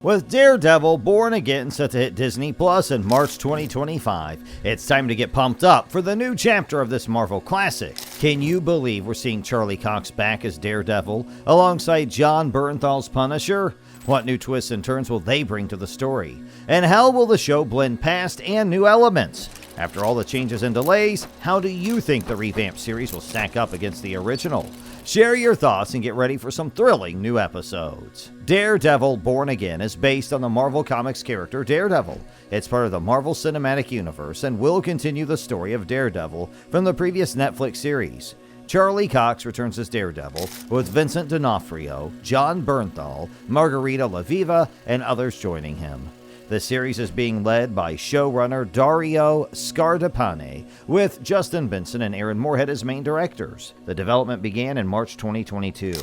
With Daredevil Born Again set to hit Disney Plus in March 2025, it's time to get pumped up for the new chapter of this Marvel classic. Can you believe we're seeing Charlie Cox back as Daredevil alongside Jon Bernthal's Punisher? What new twists and turns will they bring to the story? And how will the show blend past and new elements? After all the changes and delays, how do you think the revamped series will stack up against the original? Share your thoughts and get ready for some thrilling new episodes. Daredevil Born Again is based on the Marvel Comics character Daredevil. It's part of the Marvel Cinematic Universe and will continue the story of Daredevil from the previous Netflix series. Charlie Cox returns as Daredevil with Vincent D'Onofrio, Jon Bernthal, Margarita LaViva, and others joining him. The series is being led by showrunner Dario Scardapane, with Justin Benson and Aaron Moorhead as main directors. The development began in March 2022.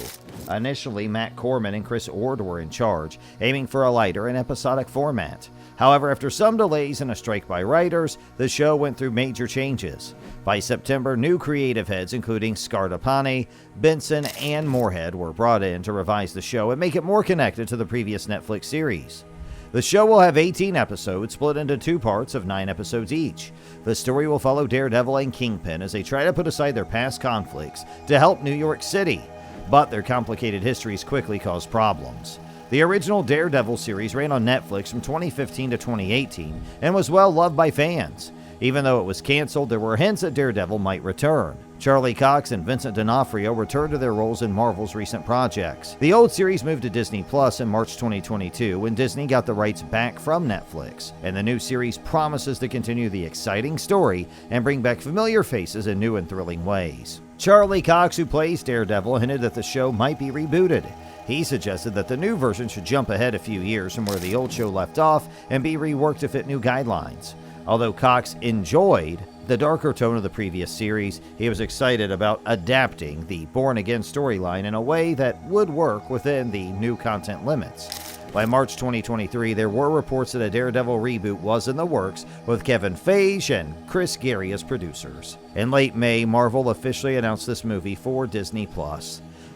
Initially, Matt Corman and Chris Ord were in charge, aiming for a lighter and episodic format. However, after some delays and a strike by writers, the show went through major changes. By September, new creative heads including Scardapane, Benson, and Moorhead were brought in to revise the show and make it more connected to the previous Netflix series. The show will have 18 episodes split into two parts of 9 episodes each. The story will follow Daredevil and Kingpin as they try to put aside their past conflicts to help New York City, but their complicated histories quickly cause problems. The original Daredevil series ran on Netflix from 2015 to 2018 and was well loved by fans. Even though it was canceled, there were hints that Daredevil might return. Charlie Cox and Vincent D'Onofrio returned to their roles in Marvel's recent projects. The old series moved to Disney Plus in March 2022 when Disney got the rights back from Netflix, and the new series promises to continue the exciting story and bring back familiar faces in new and thrilling ways. Charlie Cox, who plays Daredevil, hinted that the show might be rebooted. He suggested that the new version should jump ahead a few years from where the old show left off and be reworked to fit new guidelines. Although Cox enjoyed the darker tone of the previous series, he was excited about adapting the Born Again storyline in a way that would work within the new content limits. By March 2023, there were reports that a Daredevil reboot was in the works, with Kevin Feige and Chris Gary as producers. In late May, Marvel officially announced this movie for Disney+.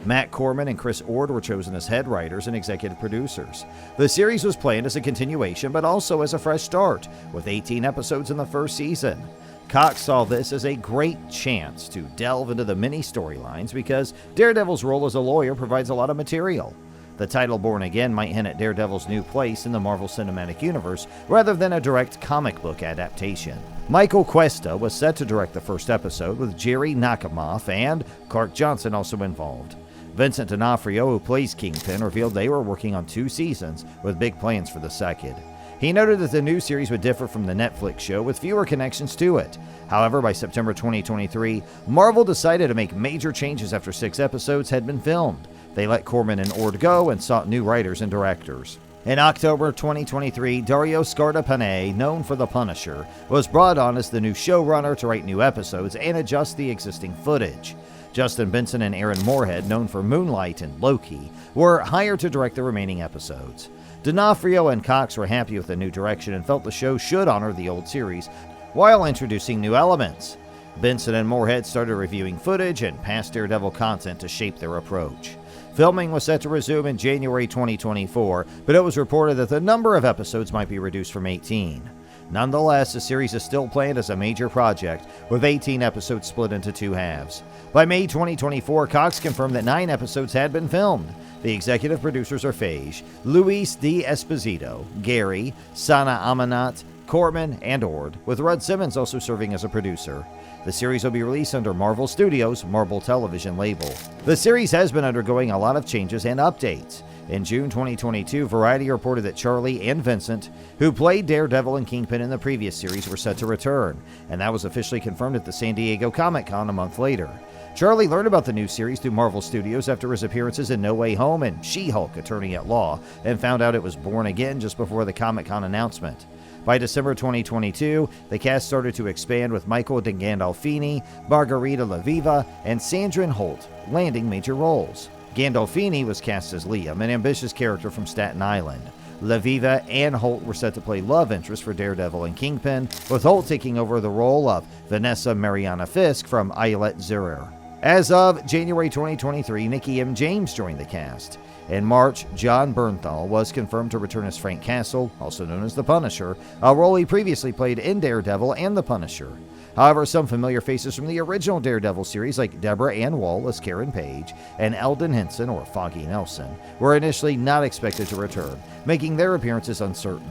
Matt Corman and Chris Ord were chosen as head writers and executive producers. The series was planned as a continuation, but also as a fresh start, with 18 episodes in the first season. Cox saw this as a great chance to delve into the many storylines because Daredevil's role as a lawyer provides a lot of material. The title Born Again might hint at Daredevil's new place in the Marvel Cinematic Universe rather than a direct comic book adaptation. Michael Cuesta was set to direct the first episode, with Jerry Nakamoff and Clark Johnson also involved. Vincent D'Onofrio, who plays Kingpin, revealed they were working on 2 seasons with big plans for the second. He noted that the new series would differ from the Netflix show with fewer connections to it. However, by September 2023, Marvel decided to make major changes after 6 episodes had been filmed. They let Corman and Ord go and sought new writers and directors. In October 2023, Dario Scardapane, known for The Punisher, was brought on as the new showrunner to write new episodes and adjust the existing footage. Justin Benson and Aaron Moorhead, known for Moonlight and Loki, were hired to direct the remaining episodes. D'Onofrio and Cox were happy with the new direction and felt the show should honor the old series while introducing new elements. Benson and Moorhead started reviewing footage and past Daredevil content to shape their approach. Filming was set to resume in January 2024, but it was reported that the number of episodes might be reduced from 18. Nonetheless, the series is still planned as a major project, with 18 episodes split into 2 halves. By May 2024, Cox confirmed that 9 episodes had been filmed. The executive producers are Feige, Luis D. Esposito, Gary, Sana Amanat, Corman, and Ord, with Rudd Simmons also serving as a producer. The series will be released under Marvel Studios' Marvel Television label. The series has been undergoing a lot of changes and updates. In June 2022, Variety reported that Charlie and Vincent, who played Daredevil and Kingpin in the previous series, were set to return, and that was officially confirmed at the San Diego Comic-Con a month later. Charlie learned about the new series through Marvel Studios after his appearances in No Way Home and She-Hulk Attorney at Law, and found out it was Born Again just before the Comic-Con announcement. By December 2022, the cast started to expand with Michael Gandolfini, Margarita LaViva, and Sandrine Holt landing major roles. Gandolfini was cast as Liam, an ambitious character from Staten Island. LaViva and Holt were set to play love interests for Daredevil and Kingpin, with Holt taking over the role of Vanessa Mariana Fisk from Ayelet Zurer. As of January 2023, Nikki M. James joined the cast. In March, John Bernthal was confirmed to return as Frank Castle, also known as the Punisher, a role he previously played in Daredevil and the Punisher. However, some familiar faces from the original Daredevil series, like Deborah Ann Woll as Karen Page and Eldon Henson or Foggy Nelson, were initially not expected to return, making their appearances uncertain.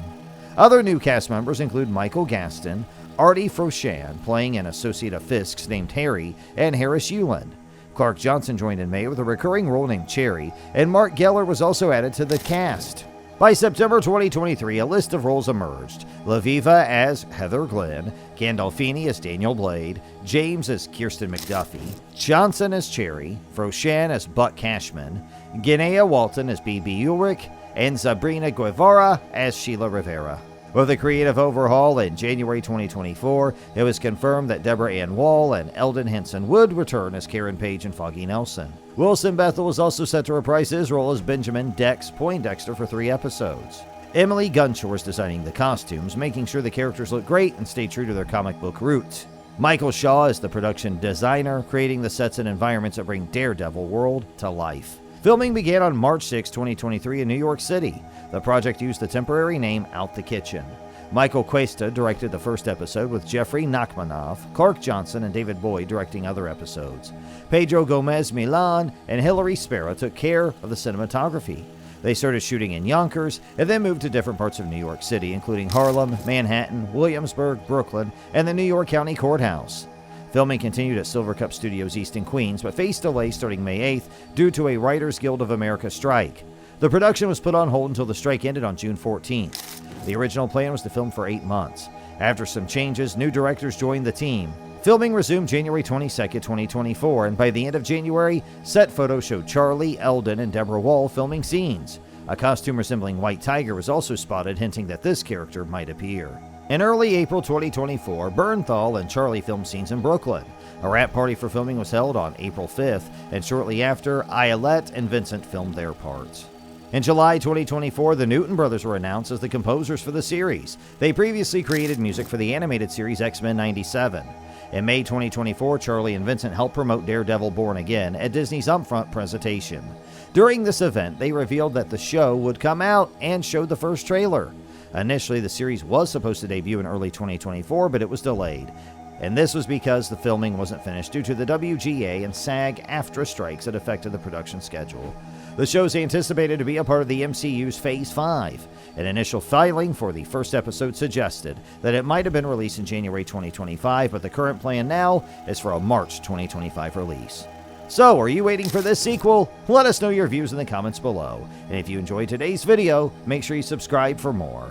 Other new cast members include Michael Gaston, Artie Froshan, playing an associate of Fisk's named Harry, and Harris Yulin. Clark Johnson joined in May with a recurring role named Cherry, and Mark Geller was also added to the cast. By September 2023, a list of roles emerged. LaViva as Heather Glenn, Gandolfini as Daniel Blade, James as Kirsten McDuffie, Johnson as Cherry, Froshan as Buck Cashman, Guinea Walton as B.B. Ulrich, and Sabrina Guevara as Sheila Rivera. With a creative overhaul in January 2024, it was confirmed that Deborah Ann Woll and Eldon Henson would return as Karen Page and Foggy Nelson. Wilson Bethel was also set to reprise his role as Benjamin Dex Poindexter for 3 episodes. Emily Gunshore is designing the costumes, making sure the characters look great and stay true to their comic book roots. Michael Shaw is the production designer, creating the sets and environments that bring Daredevil world to life. Filming began on March 6, 2023 in New York City. The project used the temporary name Out the Kitchen. Michael Cuesta directed the first episode with Jeffrey Nachmanoff, Clark Johnson, and David Boyd directing other episodes. Pedro Gomez Milan and Hilary Spera took care of the cinematography. They started shooting in Yonkers and then moved to different parts of New York City, including Harlem, Manhattan, Williamsburg, Brooklyn, and the New York County Courthouse. Filming continued at Silvercup Studios East in Queens, but faced delays starting May 8th due to a Writers Guild of America strike. The production was put on hold until the strike ended on June 14th. The original plan was to film for 8 months. After some changes, new directors joined the team. Filming resumed January 22, 2024, and by the end of January, set photos showed Charlie, Eldon, and Deborah Woll filming scenes. A costume resembling White Tiger was also spotted, hinting that this character might appear. In early April 2024, Bernthal and Charlie filmed scenes in Brooklyn. A wrap party for filming was held on April 5th, and shortly after, Ayelet and Vincent filmed their parts. In July 2024, the Newton brothers were announced as the composers for the series. They previously created music for the animated series X-Men 97. In May 2024, Charlie and Vincent helped promote Daredevil Born Again at Disney's Upfront presentation. During this event, they revealed that the show would come out and showed the first trailer. Initially, the series was supposed to debut in early 2024, but it was delayed. And this was because the filming wasn't finished due to the WGA and SAG-AFTRA strikes that affected the production schedule. The show is anticipated to be a part of the MCU's Phase 5. An initial filing for the first episode suggested that it might have been released in January 2025, but the current plan now is for a March 2025 release. So, are you waiting for this sequel? Let us know your views in the comments below. And if you enjoyed today's video, make sure you subscribe for more.